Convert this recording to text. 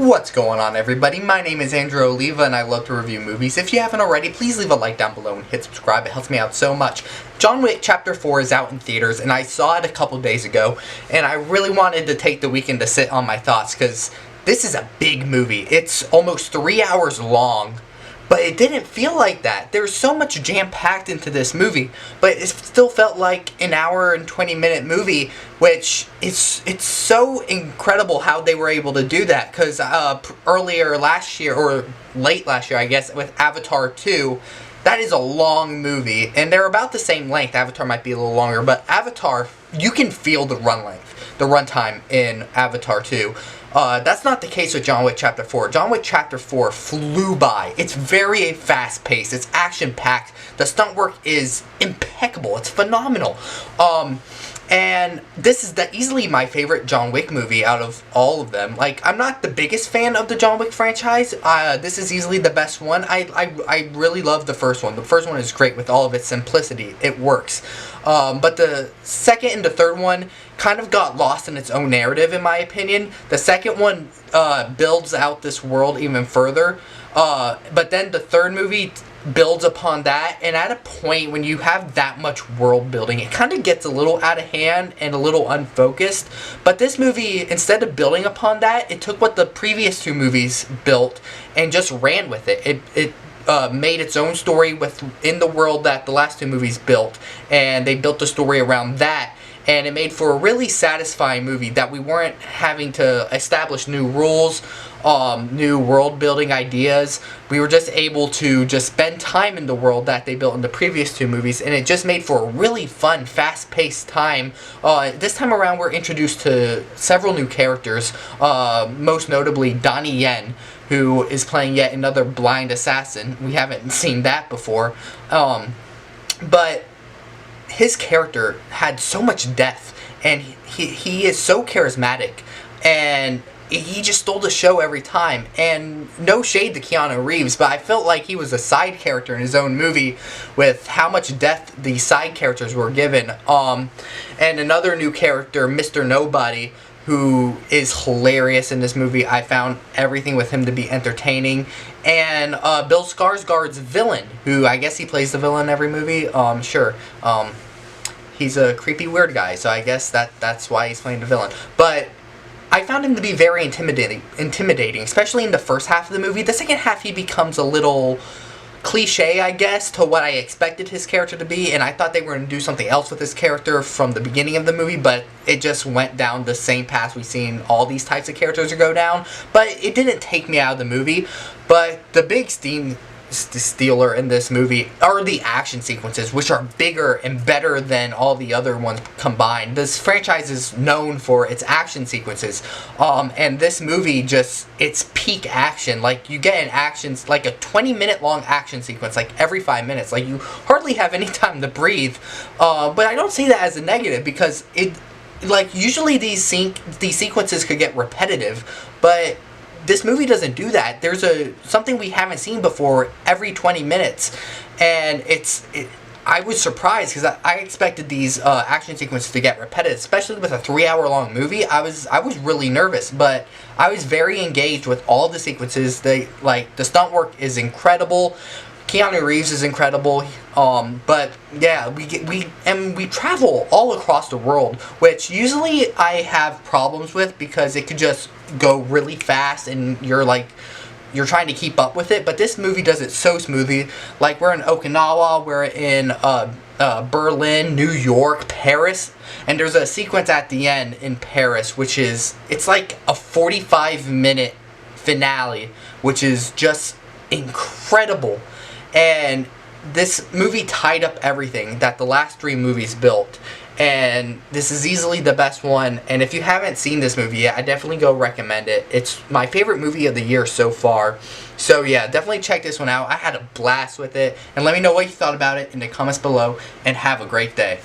What's going on, everybody? My name is Andrew Oliva and I love to review movies. If you haven't already, please leave a like down below and hit subscribe. It helps me out so much. John Wick Chapter 4 is out in theaters and I saw it a couple days ago and I really wanted to take the weekend to sit on my thoughts because this is a big movie. It's almost 3 hours long. But it didn't feel like that. There's so much jam-packed into this movie, but it still felt like an hour and 20-minute movie, which it's so incredible how they were able to do that, because earlier last year, or late last year, I guess, with Avatar 2, that is a long movie, and they're about the same length. Avatar might be a little longer, but Avatar, you can feel the runtime in Avatar 2. That's not the case with John Wick Chapter 4. John Wick Chapter 4 flew by. It's very fast-paced. It's action-packed. The stunt work is impeccable. It's phenomenal. And this is easily my favorite John Wick movie out of all of them. Like, I'm not the biggest fan of the John Wick franchise. This is easily the best one. I really love the first one. The first one is great with all of its simplicity. It works. But the second and the third one kind of got lost in its own narrative, in my opinion. The second one builds out this world even further. But then the third movie builds upon that, and at a point when you have that much world building, it kind of gets a little out of hand and a little unfocused. But this movie, instead of building upon that, it took what the previous two movies built and just ran with it. It made its own story within the world that the last two movies built, and they built the story around that. And it made for a really satisfying movie that we weren't having to establish new rules, new world building ideas. We were just able to just spend time in the world that they built in the previous two movies, and it just made for a really fun, fast-paced time. This time around we're introduced to several new characters, most notably Donnie Yen, who is playing yet another blind assassin. We haven't seen that before. But his character had so much depth, and he is so charismatic, and he just stole the show every time. And no shade to Keanu Reeves, but I felt like he was a side character in his own movie with how much depth the side characters were given. And another new character, Mr. Nobody, who is hilarious in this movie. I found everything with him to be entertaining. And Bill Skarsgård's villain, who I guess he plays the villain in every movie. Sure. He's a creepy weird guy, so I guess that's why he's playing the villain. But I found him to be very intimidating, especially in the first half of the movie. The second half, he becomes a little cliche, I guess, to what I expected his character to be, and I thought they were going to do something else with his character from the beginning of the movie, but it just went down the same path we've seen all these types of characters go down. But it didn't take me out of the movie. But the big stealer in this movie are the action sequences, which are bigger and better than all the other ones combined. This franchise is known for its action sequences, and this movie just, it's peak action. Like, you get like a 20-minute long action sequence like every 5 minutes. Like, you hardly have any time to breathe. But I don't see that as a negative, because usually these sequences could get repetitive, but this movie doesn't do that. There's something we haven't seen before every 20 minutes, and I was surprised because I expected these action sequences to get repetitive, especially with a 3-hour-long movie. I was really nervous, but I was very engaged with all the sequences. The stunt work is incredible. Keanu Reeves is incredible, but yeah, we travel all across the world, which usually I have problems with because it could just go really fast and you're trying to keep up with it. But this movie does it so smoothly. Like, we're in Okinawa, we're in Berlin, New York, Paris, and there's a sequence at the end in Paris, it's like a 45-minute finale, which is just incredible. And this movie tied up everything that the last three movies built. And this is easily the best one. And if you haven't seen this movie yet, I definitely go recommend it. It's my favorite movie of the year so far. So yeah, definitely check this one out. I had a blast with it. And let me know what you thought about it in the comments below. And have a great day.